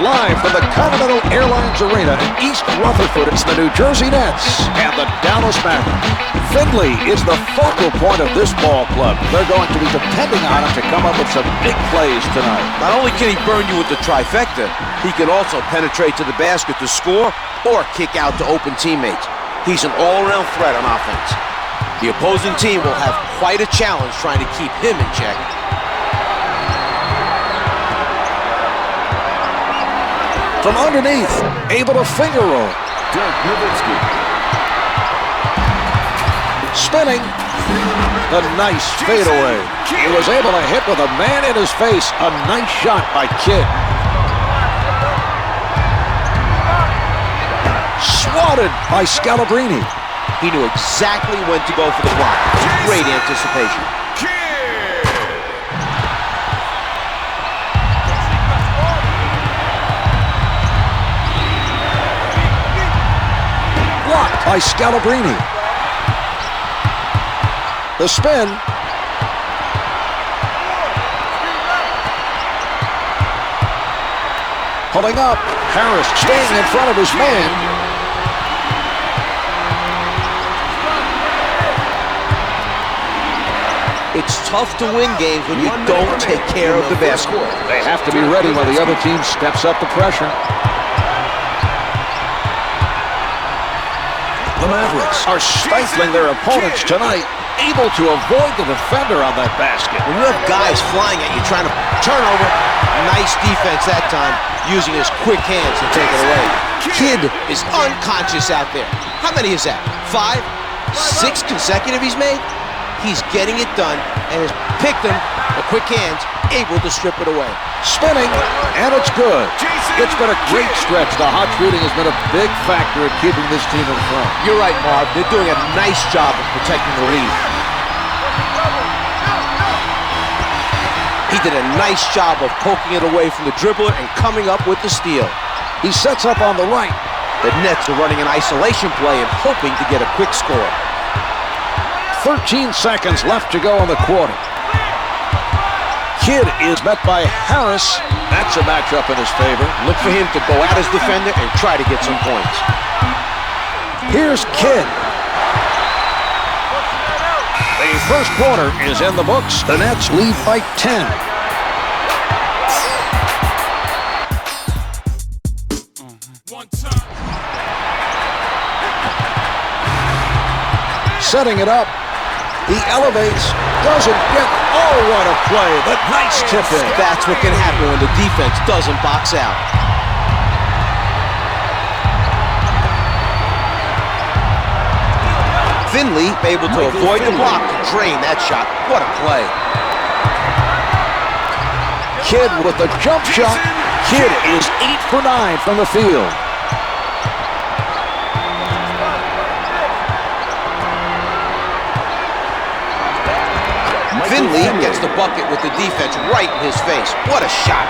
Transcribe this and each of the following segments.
Live from the Continental Airlines Arena in East Rutherford, it's the New Jersey Nets and the Dallas Mavericks. Finley is the focal point of this ball club. They're going to be depending on him to come up with some big plays tonight. Not only can he burn you with the trifecta, he can also penetrate to the basket to score or kick out to open teammates. He's an all-around threat on offense. The opposing team will have quite a challenge trying to keep him in check. From underneath, able to finger roll. Dirk Nowitzki. Spinning. A nice fadeaway. He was able to hit with a man in his face. A nice shot by Kidd. Swatted by Scalabrine. He knew exactly when to go for the block. Great anticipation. Blocked by Scalabrine. The spin. Pulling up. Harris staying in front of his man. It's tough to win games when you don't take care of the basket. They have to be ready when the other team steps up the pressure. The Mavericks are stifling their opponents tonight, able to avoid the defender on that basket. When you have guys flying at you trying to turn over, nice defense that time, using his quick hands to take it away. Kidd is unconscious out there. How many is that? 5, 6 consecutive he's made? He's getting it done and has picked him, the quick hands, able to strip it away. Spinning, and it's good. It's been a great stretch. The hot shooting has been a big factor in keeping this team in front. You're right, Marv. They're doing a nice job of protecting the lead. He did a nice job of poking it away from the dribbler and coming up with the steal. He sets up on the right. The Nets are running an isolation play and hoping to get a quick score. 13 seconds left to go in the quarter. Kidd is met by Harris. That's a matchup in his favor. Look for him to go at his defender and try to get some points. Here's Kidd. The first quarter is in the books. The Nets lead by 10. Setting it up. He elevates, doesn't get, oh, what a play. That nice tip in. That's what can happen when the defense doesn't box out. Finley able to avoid the block to drain that shot. What a play. Kidd with the jump shot. Kidd is 8 for 9 from the field. Finley gets the bucket with the defense right in his face. What a shot.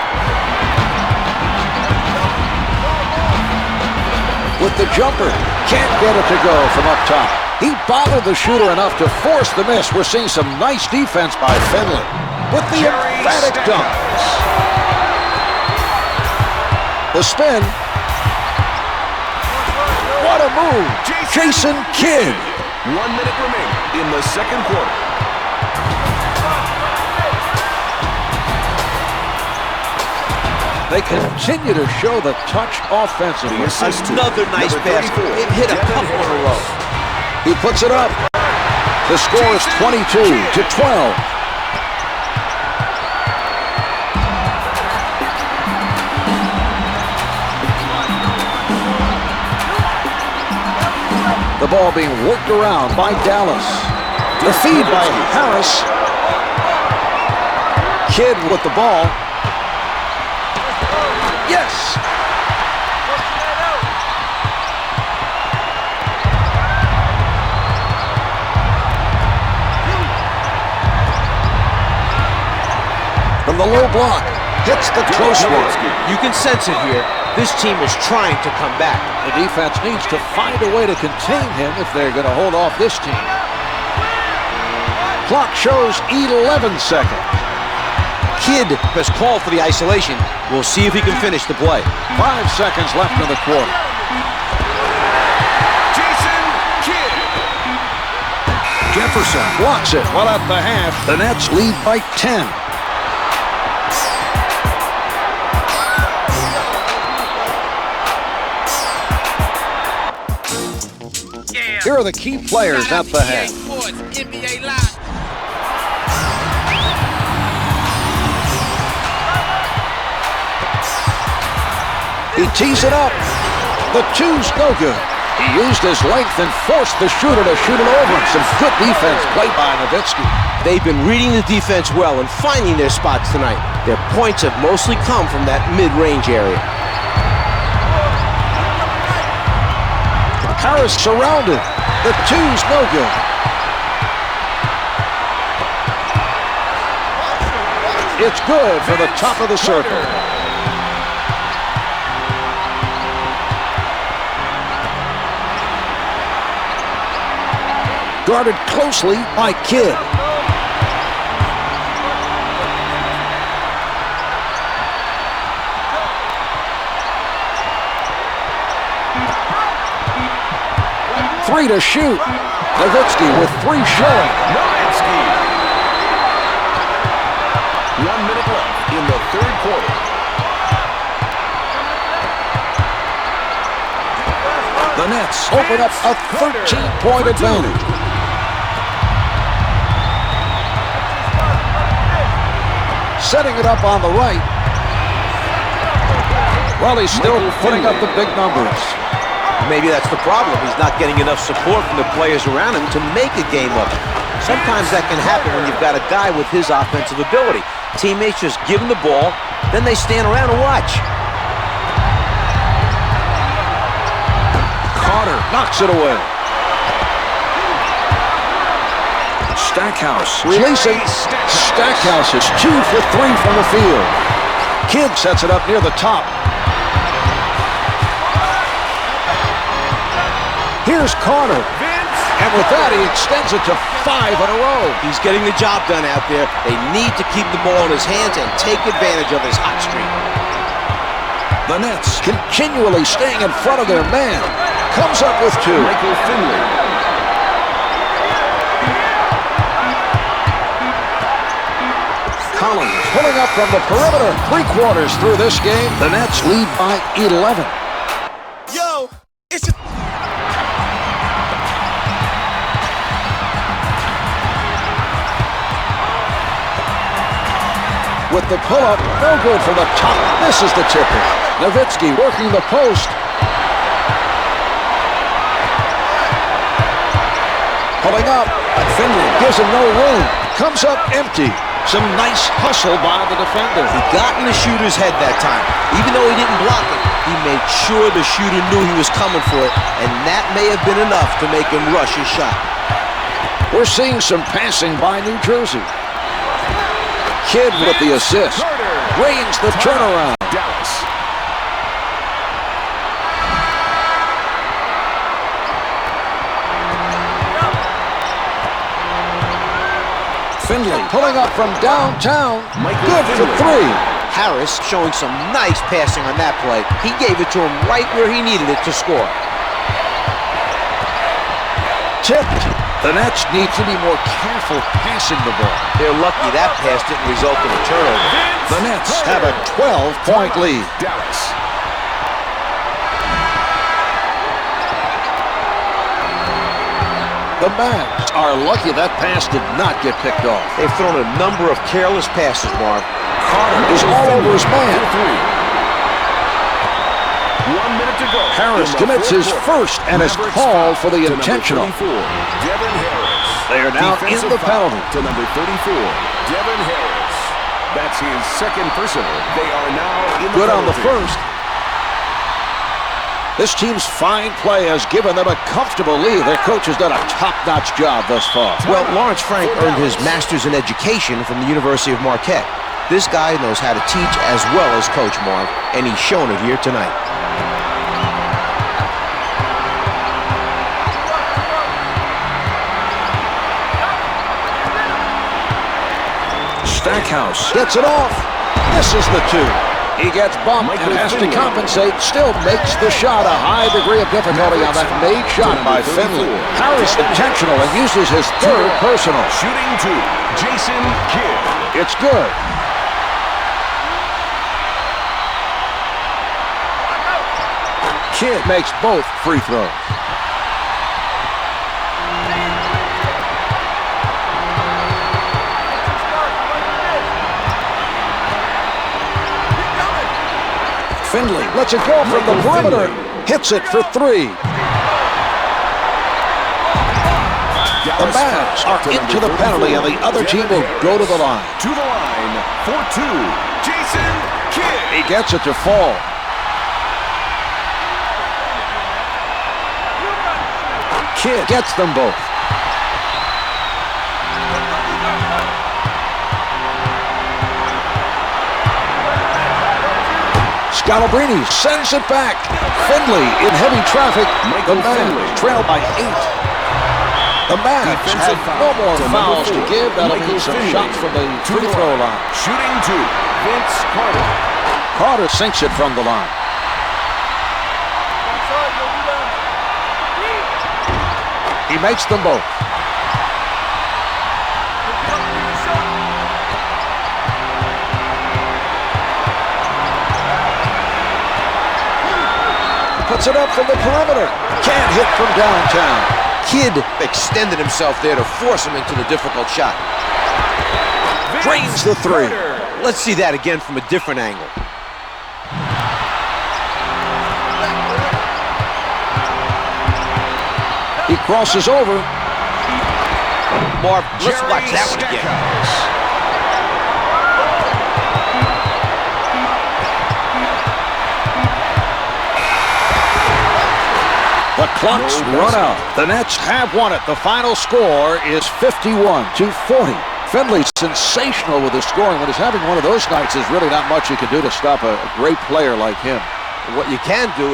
With the jumper, can't get it to go from up top. He bothered the shooter enough to force the miss. We're seeing some nice defense by Finley. With the emphatic dunk. The spin. What a move. Jason Kidd. 1 minute remaining in the second quarter. They continue to show the touch offensively. Another nice basket. They've hit a couple in a row. He puts it up. The score is 22-12. The ball being worked around by Dallas. The feed by Harris. Kidd with the ball. Yes! From the low block, hits the close one. You can sense it here. This team is trying to come back. The defense needs to find a way to contain him if they're going to hold off this team. Clock shows 11 seconds. Kidd has called for the isolation. We'll see if he can finish the play. 5 seconds left in the quarter. Jason Kidd. Jefferson blocks it. Well, at the half, the Nets lead by 10. Here are the key players at the half. He tees it up. The two's no good. He used his length and forced the shooter to shoot it over. Some good defense played by Nowitzki. They've been reading the defense well and finding their spots tonight. Their points have mostly come from that mid-range area. Harris surrounded. The two's no good. It's good for the top of the circle. Guarded closely by Kidd. Three to shoot. Nowitzki with three showing. Nowitzki. 1 minute left in the third quarter. The Nets open up a 13-point advantage. Setting it up on the right. Well, he's still putting up the big numbers. Maybe that's the problem. He's not getting enough support from the players around him to make a game of it. Sometimes that can happen when you've got a guy with his offensive ability. Teammates just give him the ball, then they stand around and watch. Carter knocks it away. Stackhouse releasing. Stackhouse is 2 for 3 from the field. Kidd sets it up near the top. Here's Carter. And with that, he extends it to 5 in a row. He's getting the job done out there. They need to keep the ball in his hands and take advantage of his hot streak. The Nets continually staying in front of their man. Comes up with 2. Michael Finley. Collins pulling up from the perimeter. 3 quarters through this game. The Nets lead by 11. Yo, it's a... With the pull-up, no good from the top. This is the tipper. Nowitzki working the post. Pulling up. Finley gives him no room. Comes up empty. Some nice hustle by the defender. He got in the shooter's head that time. Even though he didn't block it, he made sure the shooter knew he was coming for it, and that may have been enough to make him rush his shot. We're seeing some passing by New Jersey. Kidd with the assist. Reigns the turnaround. Dallas. Finley pulling up from downtown. Good for 3. Harris showing some nice passing on that play. He gave it to him right where he needed it to score. Tipped. The Nets need to be more careful passing the ball. They're lucky that pass didn't result in a turnover. The Nets have a 12-point lead. Dallas. The Mavs are lucky that pass did not get picked off. They've thrown a number of careless passes, Marv. Carter is all over his man. 1 minute to go. Harris commits his first and is called for the intentional. Devin Harris. They are now in the penalty. To number 34, Devin Harris. That's his second personal. They are now in the Good penalty. on the first. This team's fine play has given them a comfortable lead. Their coach has done a top-notch job thus far. Well, Lawrence Frank earned his master's in education from the University of Marquette. This guy knows how to teach as well as coach, Marv, and he's shown it here tonight. Stackhouse gets it off. Misses the two. He gets bumped and has to compensate. Still makes the shot. A high degree of difficulty on that made shot by Finley. Harris intentional and uses his third personal. Shooting two, Jason Kidd. It's good. Kidd makes both free throws. Finley lets it go from the perimeter. Hits it for three. The Mavs are into the penalty, and the other team will go to the line. To the line for two, Jason Kidd. He gets it to fall. Kidd gets them both. Scalabrine sends it back. Finley in heavy traffic. The Mavs trail by 8. The Mavs have no more fouls to give. That'll be some shots from the free throw line. Shooting two, Vince Carter. Carter sinks it from the line. He makes them both. Puts it up from the perimeter. Can't hit from downtown. Kidd extended himself there to force him into the difficult shot. Drains the three. Let's see that again from a different angle. He crosses over. Marv, let's watch that one again. The clock's run out. The Nets have won it. The final score is 51-40. Finley's sensational with his scoring. When he's having one of those nights, there's really not much you can do to stop a great player like him. What you can do is